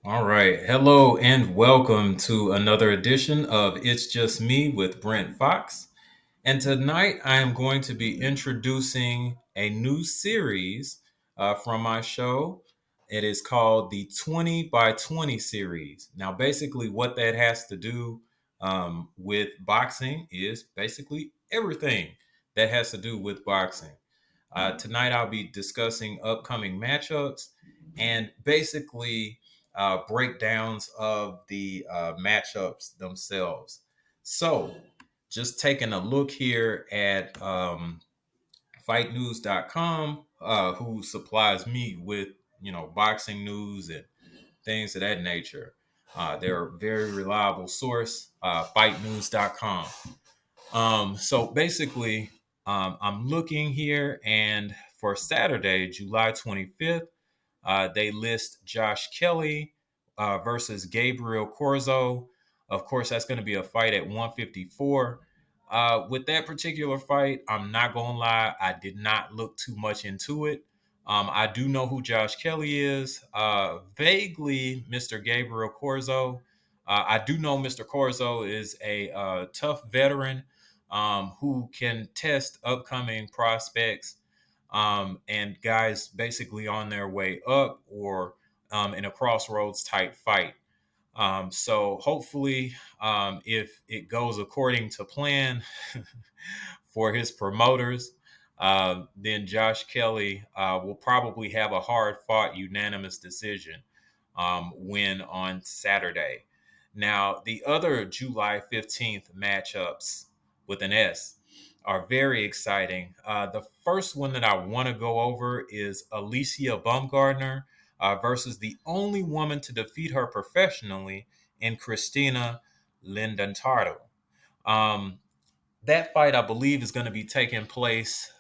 All right. Hello and welcome to another edition of It's Just Me with Brent Fox. And tonight I am going to be introducing a new series from my show. It is called the 20 by 20 series. Now, basically, what that has to do with boxing is basically everything that has to do with boxing. Tonight, I'll be discussing upcoming matchups and basically breakdowns of the matchups themselves. So, just taking a look here at fightnews.com, who supplies me with, boxing news and things of that nature. They're a very reliable source, fightnews.com. So basically, I'm looking here, and for Saturday, July 25th, they list Josh Kelly versus Gabriel Corzo. Of course, that's going to be a fight at 154. With that particular fight, I'm not going to lie, I did not look too much into it. I do know who Josh Kelly is, vaguely Mr. Gabriel Corzo. I do know Mr. Corzo is a tough veteran who can test upcoming prospects and guys basically on their way up or in a crossroads type fight. So hopefully, if it goes according to plan for his promoters, then Josh Kelly will probably have a hard fought unanimous decision win on Saturday. Now, the other July 15th matchups with an S are very exciting. The first one that I want to go over is Alicia Baumgardner versus the only woman to defeat her professionally in Christina Lindentardo. Um, that fight, I believe, is going to be taking place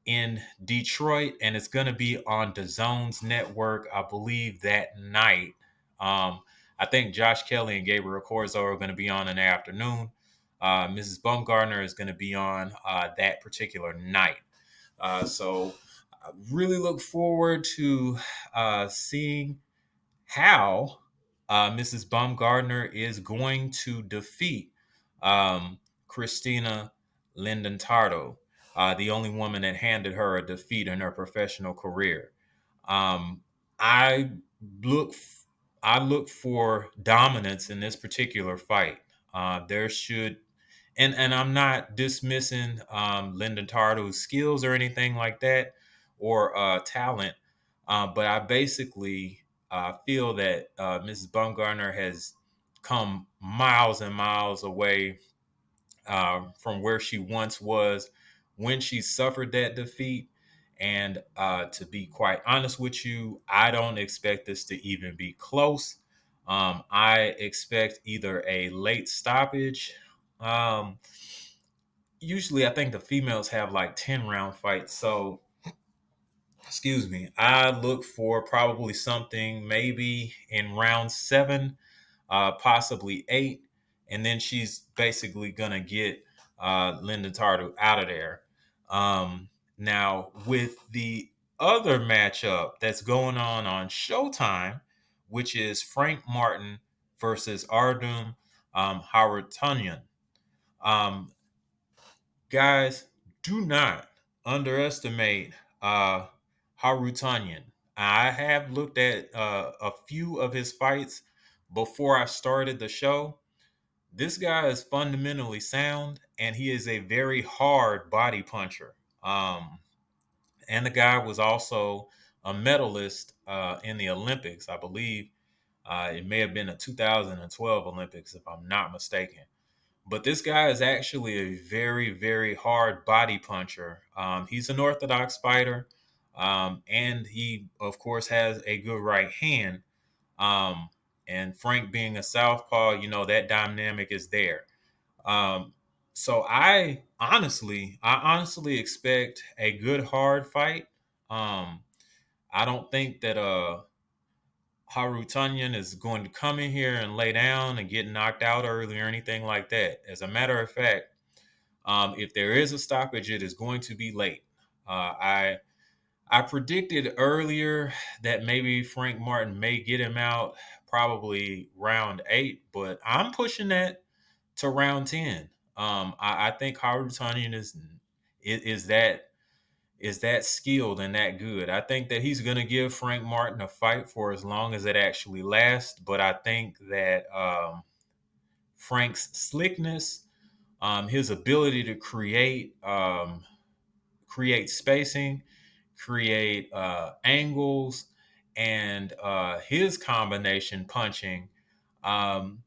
in Detroit, and it's going to be on the Zones network, I believe, that night. I think Josh Kelly and Gabriel Corzo are going to be on in the afternoon. Mrs. Bumgarner is going to be on that particular night. So I really look forward to seeing how Mrs. Baumgardner is going to defeat um, Christina Lindentardo, the only woman that handed her a defeat in her professional career. Um, I look, I look for dominance in this particular fight. There should, and I'm not dismissing Lyndon Tardo's skills or anything like that, or talent, but I basically feel that Mrs. Bumgarner has come miles and miles away from where she once was when she suffered that defeat. And to be quite honest with you, I don't expect this to even be close. I expect either a late stoppage. Um, Usually, I think the females have like 10-round fights. So, excuse me, I look for probably something maybe in round seven, possibly eight, and then she's basically gonna get Linda Tardo out of there. Now, with the other matchup that's going on Showtime, which is Frank Martin versus Ardum Harutyunyan. Um, Guys, do not underestimate Harutyunyan. I have looked at a few of his fights before I started the show. This guy is fundamentally sound, and he is a very hard body puncher. And the guy was also a medalist in the Olympics, I believe. It may have been the 2012 Olympics, if I'm not mistaken. But this guy is actually a very, very hard body puncher. He's an orthodox fighter, and he, of course, has a good right hand. Um, and Frank being a southpaw, that dynamic is there. Um, so I honestly expect a good hard fight. Um, I don't think that Haru Tunyon is going to come in here and lay down and get knocked out early or anything like that. As a matter of fact, if there is a stoppage, it is going to be late. I I predicted earlier that maybe Frank Martin may get him out probably round 8, but I'm pushing that to round 10. I think Howard Tunyon is that is that skilled and that good. I think that he's going to give Frank Martin a fight for as long as it actually lasts. But I think that Frank's slickness, his ability to create spacing, create angles, and his combination punching, um,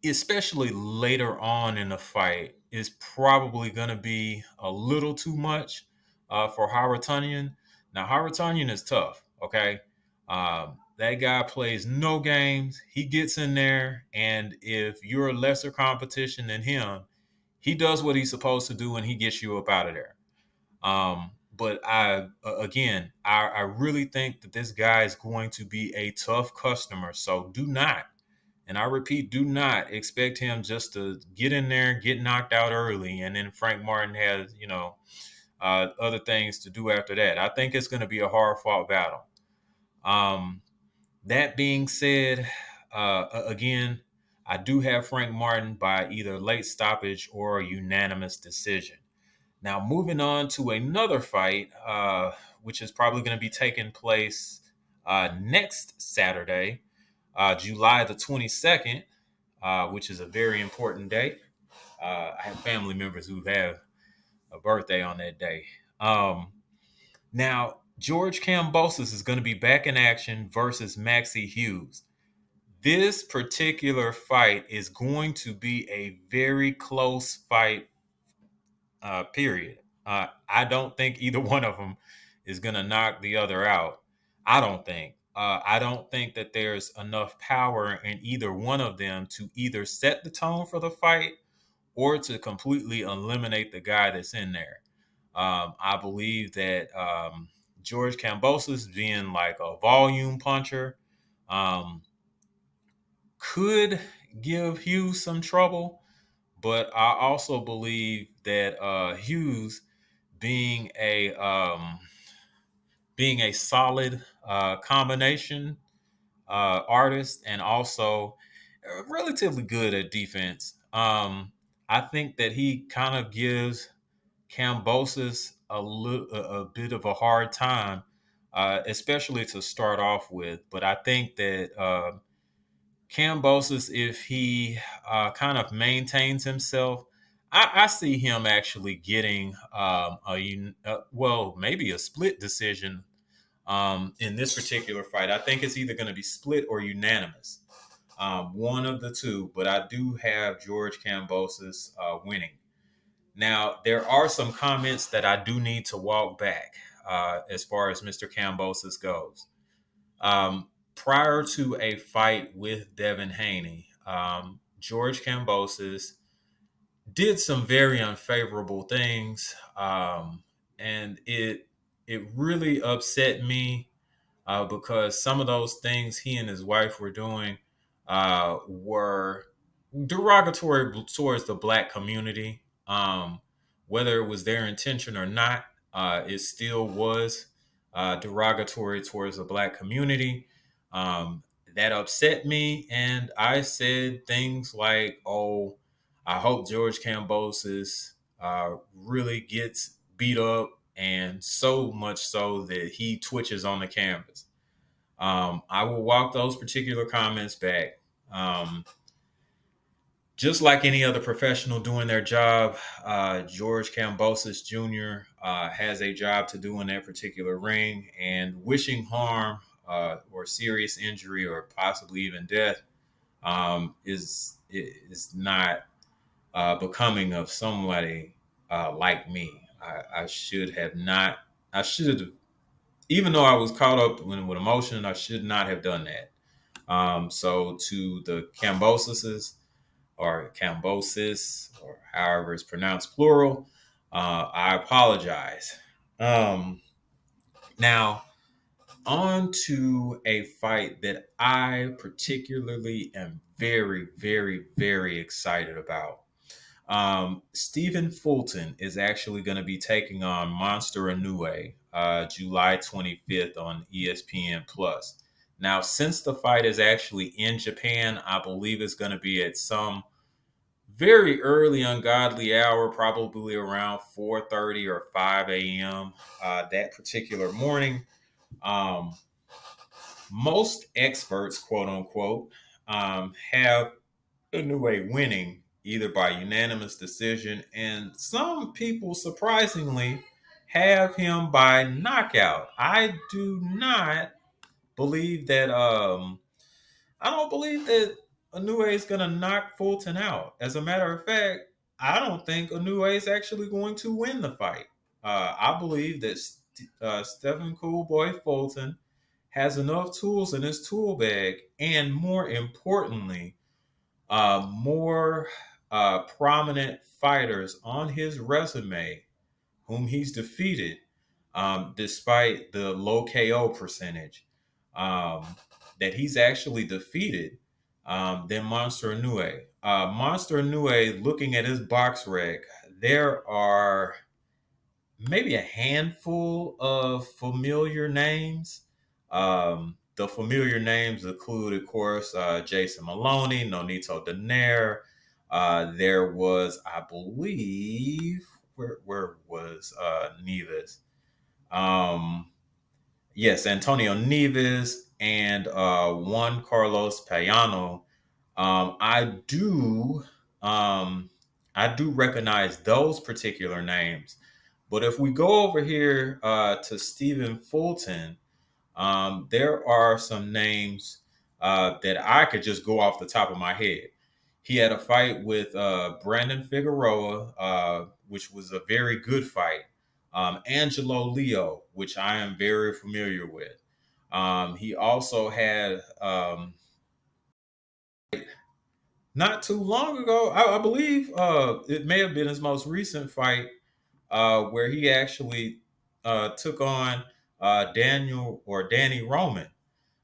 especially later on in the fight, is probably going to be a little too much for Haratunian. Now, Haratunian is tough, okay? That guy plays no games. He gets in there, and if you're a lesser competition than him, he does what he's supposed to do and he gets you up out of there. But I really think that this guy is going to be a tough customer. So do not, and I repeat, do not expect him just to get in there, get knocked out early, and then Frank Martin has, other things to do after that. I think it's going to be a hard fought battle. Um, that being said, again, I do have Frank Martin by either late stoppage or a unanimous decision. Now, moving on to another fight, which is probably going to be taking place next Saturday, July the 22nd, which is a very important day. I have family members who have a birthday on that day. Now, George Kambosos is going to be back in action versus Maxie Hughes. This particular fight is going to be a very close fight, period. I don't think either one of them is going to knock the other out. I don't think. I don't think that there's enough power in either one of them to either set the tone for the fight or to completely eliminate the guy that's in there. I believe that George Kambosos, being like a volume puncher, um, could give Hughes some trouble. But I also believe that Hughes, being a being a solid combination artist and also relatively good at defense, I think that he kind of gives Cambosis a bit of a hard time, especially to start off with. But I think that Cambosis, if he kind of maintains himself, I see him actually getting well, maybe a split decision in this particular fight. I think it's either going to be split or unanimous, one of the two. But I do have George Cambosis winning. Now, there are some comments that I do need to walk back as far as Mr. Cambosis goes. Prior to a fight with Devin Haney, George Kambosis did some very unfavorable things, and it really upset me because some of those things he and his wife were doing were derogatory towards the black community. Whether it was their intention or not, it still was derogatory towards the black community. Um, that upset me, and I said things like, "Oh, I hope George Kambosis really gets beat up, and so much so that he twitches on the canvas." I will walk those particular comments back. Just like any other professional doing their job, George Kambosis Jr. Has a job to do in that particular ring, and wishing harm or serious injury or possibly even death is not becoming of somebody like me. I should have not. I should have, even though I was caught up with emotion, I should not have done that. So to the Cambosises, or Cambosis, or however it's pronounced plural, I apologize. Um, Now, on to a fight that I particularly am very, very, very excited about. Stephen Fulton is actually going to be taking on Monster Inoue. July 25th on ESPN Plus. Now, since the fight is actually in Japan, I believe it's going to be at some very early ungodly hour, probably around 4:30 or 5 a.m. That particular morning. Um, Most experts, quote unquote, have Inoue winning either by unanimous decision, and some people surprisingly have him by knockout. Believe that. I don't believe that Inoue is going to knock Fulton out. As a matter of fact, I don't think Inoue is actually going to win the fight. I believe that Stephen Coolboy Fulton has enough tools in his tool bag, and more importantly, more prominent fighters on his resume whom he's defeated, despite the low KO percentage, um, that he's actually defeated, than Monster Inoue. Monster Inoue, looking at his box rec, there are maybe a handful of familiar names. The familiar names include, of course, Jason Maloney, Nonito Donaire. There was, I believe, where was Neves? Um, yes, Antonio Neves and Juan Carlos Payano. Um, I do, um, I do recognize those particular names. But if we go over here to Stephen Fulton, there are some names that I could just go off the top of my head. He had a fight with Brandon Figueroa, which was a very good fight. Angelo Leo, which I am very familiar with. He also had, not too long ago, I believe it may have been his most recent fight, where he actually took on Daniel or Danny Roman,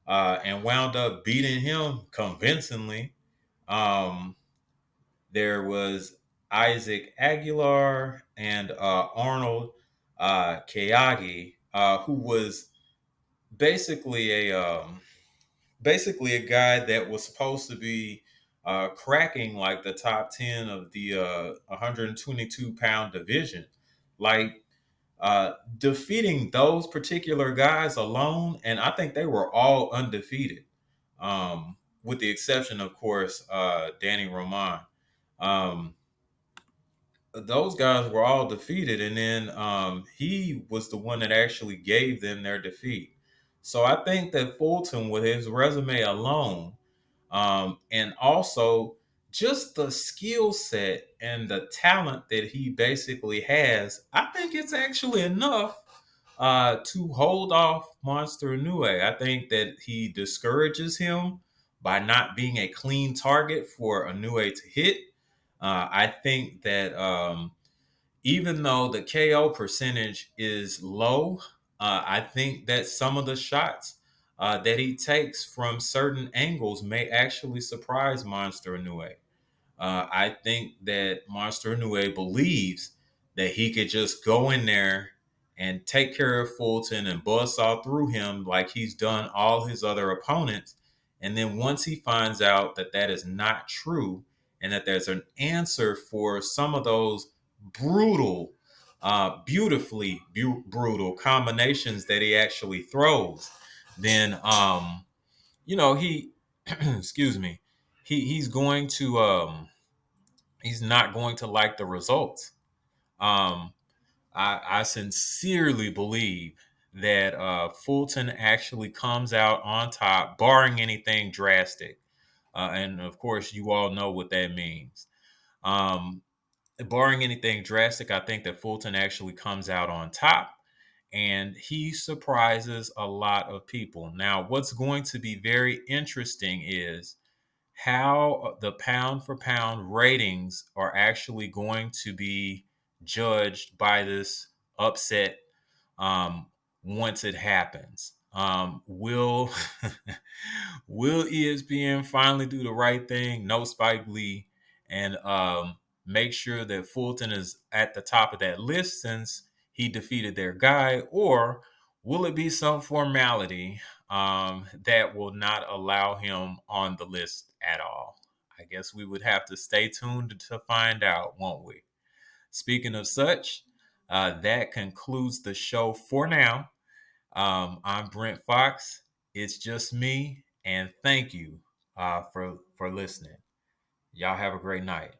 and wound up beating him convincingly. Um, there was Isaac Aguilar and Arnold Kayagi, who was basically a guy that was supposed to be cracking like the top 10 of the 122-pound division. Like, defeating those particular guys alone, and I think they were all undefeated, with the exception, of course, Danny Roman. Um, those guys were all defeated, and then he was the one that actually gave them their defeat. So I think that Fulton, with his resume alone, and also just the skill set and the talent that he basically has, I think it's actually enough to hold off Monster Inoue. I think that he discourages him by not being a clean target for Inoue to hit. I think that even though the KO percentage is low, I think that some of the shots that he takes from certain angles may actually surprise Monster Inoue. I think that Monster Inoue believes that he could just go in there and take care of Fulton and bust all through him like he's done all his other opponents. And then once he finds out that that is not true and that there's an answer for some of those brutal, brutal combinations that he actually throws, then, he, excuse me, he's going to, he's not going to like the results. Um, I sincerely believe that Fulton actually comes out on top, barring anything drastic. And of course, you all know what that means. Um, Barring anything drastic, I think that Fulton actually comes out on top and he surprises a lot of people. Now, what's going to be very interesting is how the pound for pound ratings are actually going to be judged by this upset, um, once it happens. Will will ESPN finally do the right thing? No Spike Lee, and make sure that Fulton is at the top of that list, since he defeated their guy, or will it be some formality that will not allow him on the list at all? I guess we would have to stay tuned to find out, won't we? Speaking of such, that concludes the show for now. I'm Brent Fox. It's just me, and thank you for listening. Y'all have a great night.